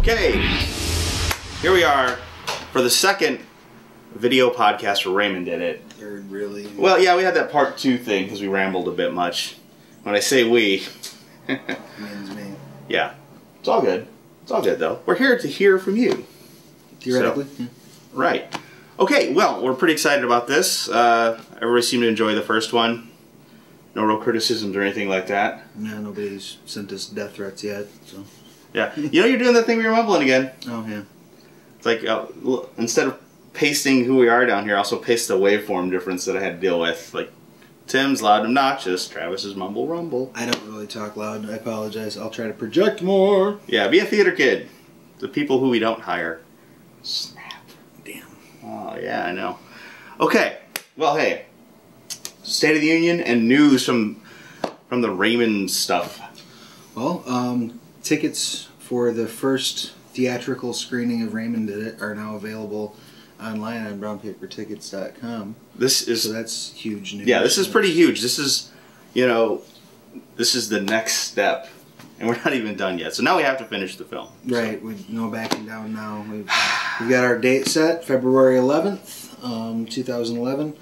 Okay, here we are for the second video podcast for Raymond Did It. Third, really? Well, yeah, we had that part 2 thing because we rambled a bit much. When I say we, Means me. Yeah, it's all good. It's all good though. We're here to hear from you. Theoretically, so, right. Okay, well, we're pretty excited about this. Everybody seemed to enjoy the first one. No real criticisms or anything like that. Yeah, nobody's sent us death threats yet, so. Yeah, you know you're doing that thing where you're mumbling again. Oh, yeah. It's like, instead of pasting who we are down here, I also paste the waveform difference that I had to deal with. Like, Tim's loud and obnoxious, Travis's mumble rumble. I don't really talk loud, I apologize. I'll try to project more. Yeah, be a theater kid. The people who we don't hire. Snap. Damn. Oh, yeah, I know. Okay, well, hey. State of the Union and news from the Raymond stuff. Well, tickets for the first theatrical screening of Raymond Did It are now available online on brownpapertickets.com. So that's huge news. Yeah, this is pretty huge. This is, you know, this is the next step. And we're not even done yet. So now we have to finish the film. Right, with no backing down now. We've got our date set, February 11th, 2011.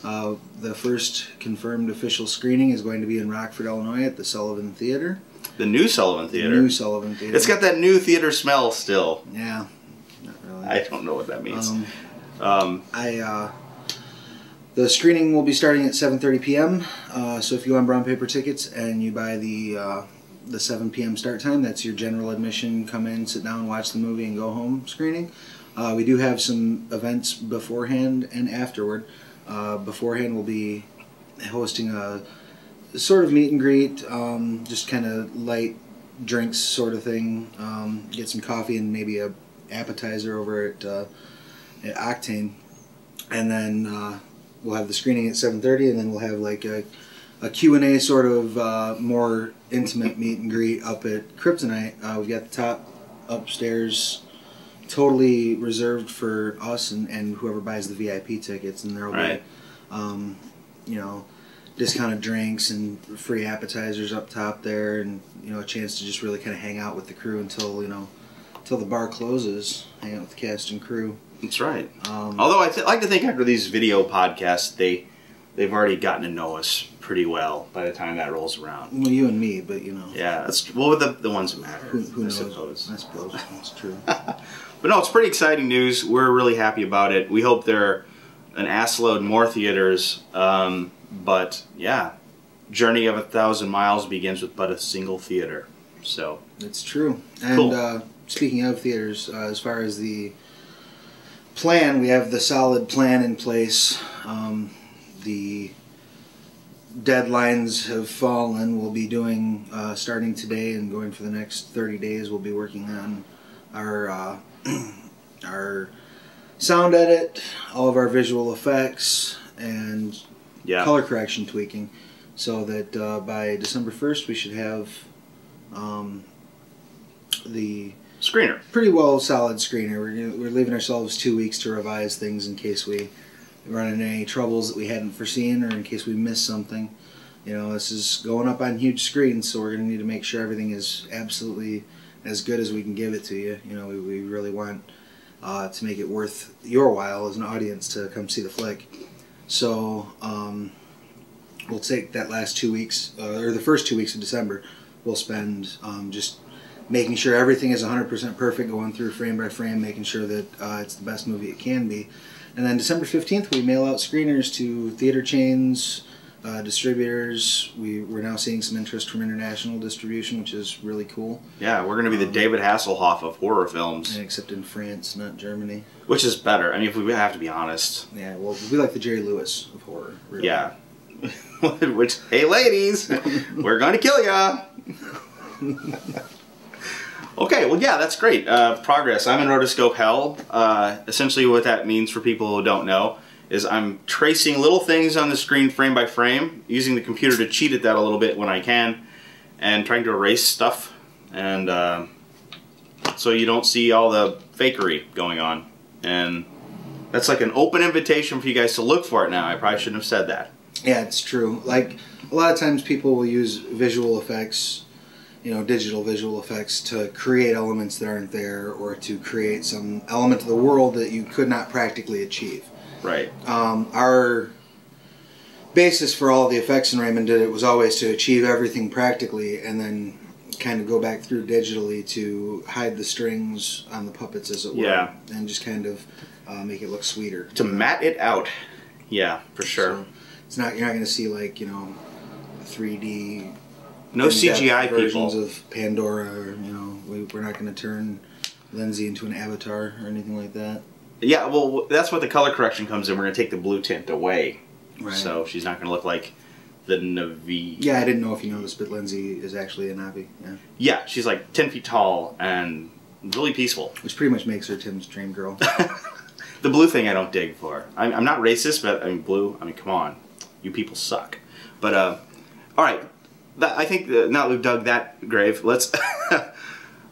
The first confirmed official screening is going to be in Rockford, Illinois at the Sullivan Theater. The new Sullivan Theater? The new Sullivan Theater. It's got that new theater smell still. Yeah, not really. I don't know what that means. The screening will be starting at 7:30 p.m. So if you go on Brown Paper Tickets and you buy the 7 p.m. start time, that's your general admission, come in, sit down, watch the movie, and go home screening. We do have some events beforehand and afterward. Beforehand, we'll be hosting a sort of meet and greet, just kind of light drinks sort of thing. Get some coffee and maybe a appetizer over at Octane, and then we'll have the screening at 7:30, and then we'll have like a Q&A sort of more intimate meet and greet up at Kryptonite. We've got the top upstairs totally reserved for us and whoever buys the VIP tickets, and there'll be you know, discounted drinks and free appetizers up top there, and you know, a chance to just really kind of hang out with the crew until, you know, until the bar closes, hang out with the cast and crew. That's right. Although I like to think after these video podcasts, they've already gotten to know us pretty well by the time that rolls around. Well, you and me, but you know. Yeah, that's well, the ones that matter. Who knows? I suppose that's true. But no, it's pretty exciting news. We're really happy about it. We hope there are an assload more theaters. But yeah, Journey of 1,000 Miles begins with but a single theater. So it's true. And cool. Speaking of theaters, as far as the plan, we have the solid plan in place. The deadlines have fallen. We'll be doing, starting today and going for the next 30 days, we'll be working on our our sound edit, all of our visual effects, and color correction tweaking, so that by December 1st we should have the screener. Pretty well solid screener. We're leaving ourselves 2 weeks to revise things in case we run into any troubles that we hadn't foreseen, or in case we miss something. You know, this is going up on huge screens, so we're going to need to make sure everything is absolutely as good as we can give it to you. You know, we really want to make it worth your while as an audience to come see the flick. So we'll take that last 2 weeks, or the first 2 weeks of December, we'll spend just making sure everything is 100% perfect, going through frame by frame, making sure that it's the best movie it can be. And then December 15th, we mail out screeners to theater chains, distributors. We're now seeing some interest from international distribution, which is really cool. Yeah, we're going to be the David Hasselhoff of horror films. Except in France, not Germany. Which is better. I mean, if we have to be honest. Yeah, well, we like the Jerry Lewis of horror. Really. Yeah. Which, hey ladies, we're going to kill ya. Okay, well, yeah, that's great. Progress. I'm in rotoscope hell. Essentially what that means for people who don't know is I'm tracing little things on the screen frame by frame, using the computer to cheat at that a little bit when I can, and trying to erase stuff, and so you don't see all the fakery going on. And that's like an open invitation for you guys to look for it now. I probably shouldn't have said that. Yeah, it's true. Like, a lot of times people will use visual effects digital visual effects to create elements that aren't there, or to create some element of the world that you could not practically achieve. Right. Our basis for all the effects in Raymond Did It was always to achieve everything practically and then kind of go back through digitally to hide the strings on the puppets, as it were. Yeah. And just kind of make it look sweeter. To matte it out. Yeah, for sure. So it's not, you're not going to see, like, 3D... No CGI versions people. of Pandora, or, we're not going to turn Lindsay into an avatar or anything like that. Yeah, well, that's what the color correction comes in. We're going to take the blue tint away. Right. So she's not going to look like the Navi. Yeah, I didn't know if you know this, but Lindsay is actually a Navi. Yeah. Yeah, she's like 10 feet tall and really peaceful. Which pretty much makes her Tim's dream girl. The blue thing I don't dig for. I'm not racist, but I mean, blue, come on. You people suck. But, all right. I think now that we've dug that grave, let's...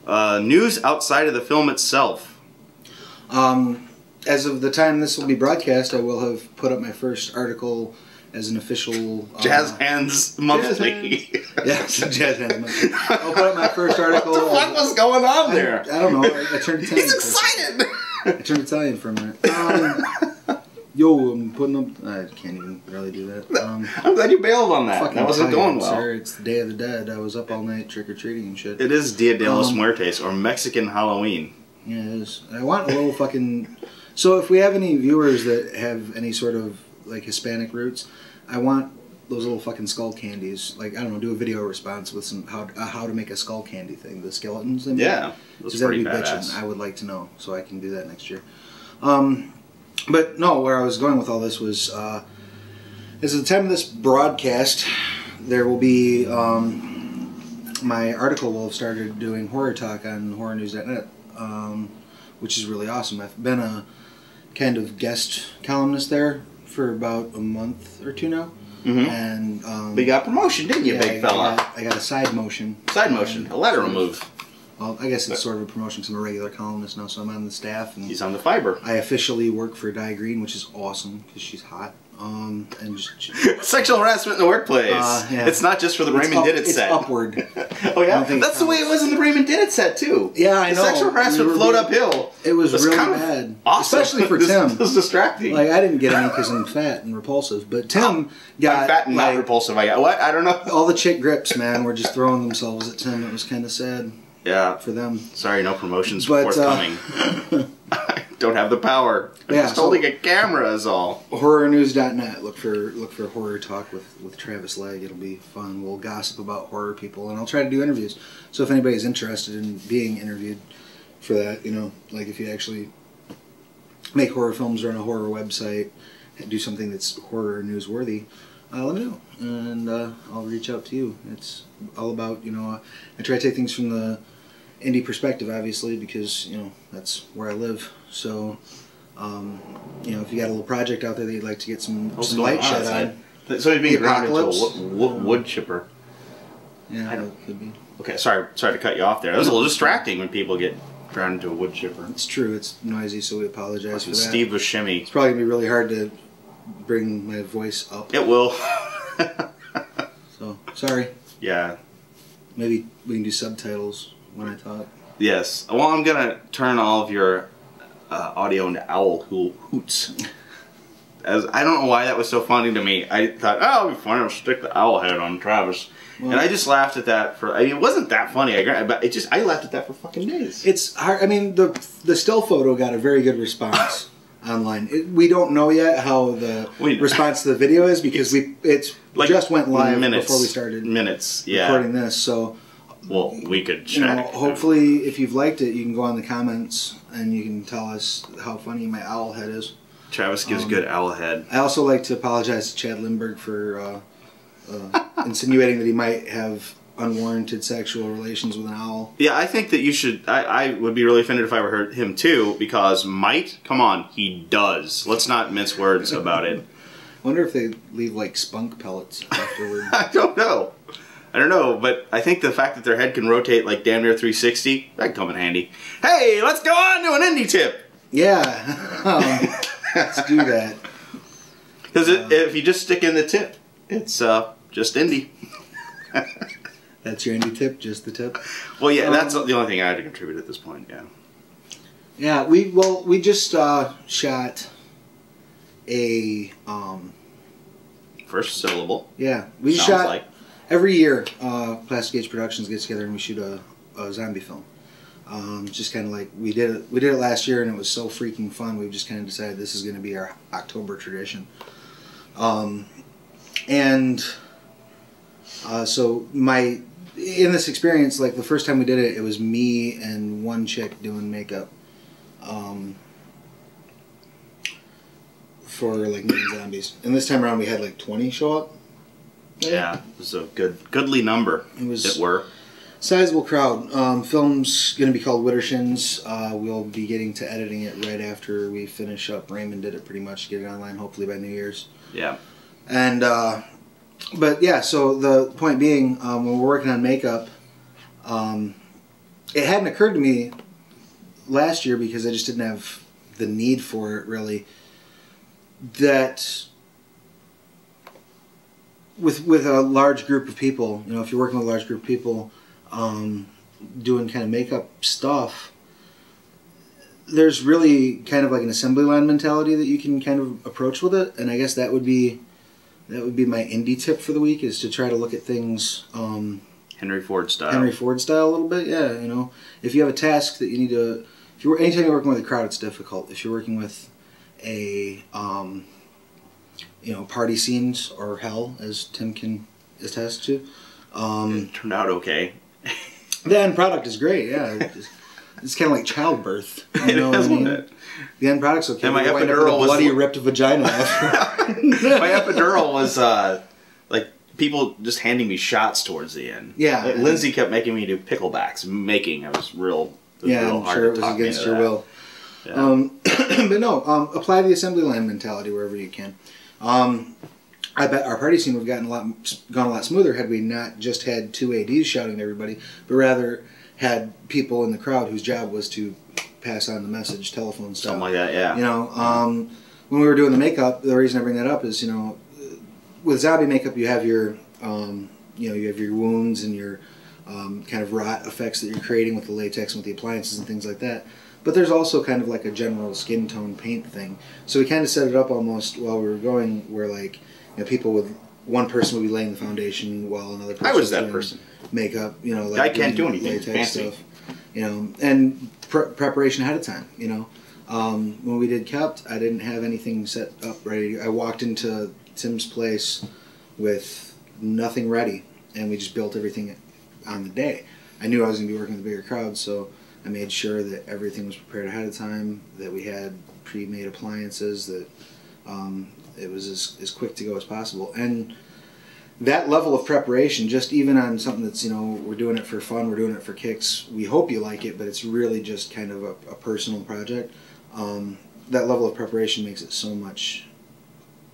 news outside of the film itself. As of the time this will be broadcast, I will have put up my first article as an official... Jazz Hands Monthly. Yes, Jazz Hands Monthly. I'll put up my first article... What the fuck was going on there? I don't know. I turned Italian. He's excited! I turned Italian for a minute. Yo, I'm putting up... I can't even really do that. I'm glad you bailed on that. That wasn't going well. Sir, it's the Day of the Dead. I was up all night trick-or-treating and shit. It is Dia de los Muertos, or Mexican Halloween. Yeah, it is. I want a little fucking... So if we have any viewers that have any sort of, like, Hispanic roots, I want those little fucking skull candies. Like, I don't know, do a video response with some how to make a skull candy thing. The skeletons. Yeah, those pretty badass. I would like to know, so I can do that next year. But no, where I was going with all this was, as of the time of this broadcast, there will be, my article will have started doing horror talk on horrornews.net, which is really awesome. I've been a kind of guest columnist there for about a month or two now. Mm-hmm. And but you got promotion, didn't you, yeah, big fella? I got a side motion. Side motion, a lateral move. Well, I guess it's sort of a promotion because I'm a regular columnist now, so I'm on the staff. And he's on the fiber. I officially work for Di Green, which is awesome because she's hot. And sexual harassment in the workplace. Yeah. It's not just for the Raymond Did It set. It's upward. Oh yeah, that's the way it was in the Raymond Did It set too. Yeah, I know. The sexual harassment flowed uphill. It was really bad, awesome. Especially for Tim. It was distracting. Like, I didn't get any because I'm fat and repulsive, but Tim got fat and not repulsive. I got what? I don't know. All the chick grips, man, were just throwing themselves at Tim. It was kind of sad. Yeah, for them. Sorry, no promotions forthcoming. I don't have the power. I'm just holding a camera is all. Horrornews.net. Look for horror talk with Travis Legge. It'll be fun. We'll gossip about horror people, and I'll try to do interviews. So if anybody's interested in being interviewed for that, like if you actually make horror films, run a horror website, do something that's horror newsworthy, let me know, and I'll reach out to you. It's all about, I try to take things from the indie perspective, obviously, because, that's where I live. So, if you got a little project out there that you'd like to get some light shed on. So you're being grounded to a wood chipper. Yeah, that could be. Okay, sorry to cut you off there. It was a little distracting when people get ground into a wood chipper. It's true. It's noisy, so we apologize for that. Steve Buscemi. It's probably going to be really hard to bring my voice up. It will. So, sorry. Yeah. Maybe we can do subtitles when I talk. Yes. Well, I'm going to turn all of your audio into owl hoots. As I don't know why that was so funny to me. I thought, oh, it'll be funny. I'll stick the owl head on Travis. Well, and I just laughed at that for... I mean, it wasn't that funny, but I laughed at that for fucking days. It's hard. I mean, the still photo got a very good response online. We don't know yet how the response to the video is because it like just went live before we started recording this. So, well, we could check. Hopefully, if you've liked it, you can go on the comments and you can tell us how funny my owl head is. Travis gives good owl head. I also like to apologize to Chad Lindbergh for insinuating that he might have unwarranted sexual relations with an owl. Yeah, I think that you should... I would be really offended if I were him too, because might? Come on, he does. Let's not mince words about it. I wonder if they leave, like, spunk pellets afterward. I don't know. But I think the fact that their head can rotate like damn near 360, that can come in handy. Hey, let's go on to an indie tip! Yeah. Let's do that. Because if you just stick in the tip, it's just indie. That's your indie tip, just the tip. Well, yeah, that's the only thing I had to contribute at this point. Yeah. Yeah, we just shot a First syllable. Yeah, we Sounds shot like. every year. Plastic Age Productions gets together and we shoot a zombie film. Just kind of like we did it last year and it was so freaking fun. We've just kind of decided this is going to be our October tradition. So in this experience, like the first time we did it, it was me and one chick doing makeup for like Million Zombies. And this time around we had like 20 show up. Yeah, it was a goodly number. It were. Sizable crowd. Film's going to be called Widdershins. We'll be getting to editing it right after we finish up. Raymond Did It pretty much, get it online hopefully by New Year's. Yeah. And, but yeah, so the point being, when we're working on makeup, it hadn't occurred to me last year because I just didn't have the need for it really, that with a large group of people, you know, if you're working with a large group of people, doing kind of makeup stuff, there's really kind of like an assembly line mentality that you can kind of approach with it, and I guess that would be my indie tip for the week, is to try to look at things Henry Ford style. Henry Ford style a little bit, yeah. You know, if you have a task that you need to, anytime you're working with a crowd, it's difficult. If you're working with a you know, party scenes or hell, as Tim can attest to. It turned out okay. The end product is great, yeah. It's kind of like childbirth. You know what I mean? The end product's okay. And my epidural epidural was bloody ripped vagina. My epidural was like people just handing me shots towards the end. Yeah. Like, Lindsay kept making me do picklebacks. It was real. Yeah, real I'm sure it was against your will. Yeah. But no, apply the assembly line mentality wherever you can. I bet our party scene would have gone a lot smoother had we not just had two ADs shouting to everybody, but rather had people in the crowd whose job was to pass on the message, telephone stuff. Something like that, yeah. You know, when we were doing the makeup, the reason I bring that up is, you know, with zombie makeup you have your, you know, you have your wounds and your kind of rot effects that you're creating with the latex and with the appliances and things like that. But there's also kind of like a general skin tone paint thing. So we kind of set it up almost while we were going, where like, you know, one person would be laying the foundation while another person was that person. Makeup, you know, like I can't do anything latex fancy stuff, you know, and preparation ahead of time, you know. When we did Kept, I didn't have anything set up ready. I walked into Tim's place with nothing ready, and we just built everything on the day. I knew I was going to be working with a bigger crowd, so I made sure that everything was prepared ahead of time, that we had pre-made appliances, that it was as quick to go as possible. And that level of preparation, just even on something that's, you know, we're doing it for fun, we're doing it for kicks, we hope you like it, but it's really just kind of a personal project. That level of preparation makes it so much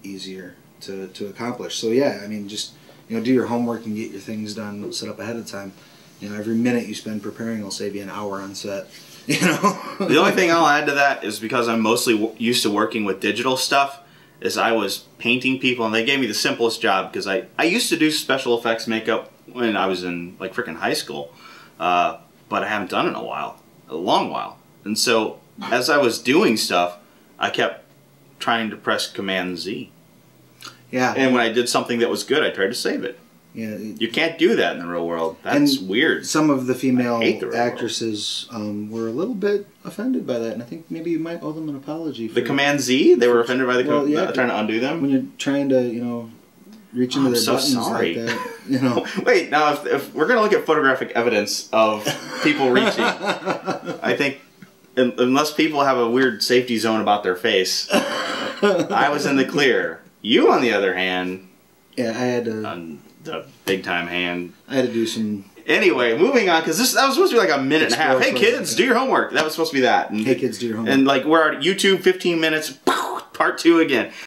easier to accomplish. So yeah, I mean, just, you know, do your homework and get your things done, set up ahead of time. You know, every minute you spend preparing will save you an hour on set. You know. The only thing I'll add to that is, because I'm mostly used to working with digital stuff, is I was painting people, and they gave me the simplest job, because I used to do special effects makeup when I was in like freaking high school, but I haven't done it in a long while. And so as I was doing stuff, I kept trying to press Command Z. Yeah. And when I did something that was good, I tried to save it. Yeah, you can't do that in the real world. That's weird. Some of the female actresses were a little bit offended by that, and I think maybe you might owe them an apology. The Command Z? They were offended by the trying to undo them? When you're trying to, you know, reach into their buttons like that. You know. Wait, now if we're going to look at photographic evidence of people reaching, I think, unless people have a weird safety zone about their face, I was in the clear. You, on the other hand... Yeah, I had to... On the big-time hand. I had to do some... Anyway, moving on, because that was supposed to be like a minute and a half. Hey, kids, do your homework. That was supposed to be that. And, hey, kids, do your homework. And, like, we're at YouTube, 15 minutes, part 2 again.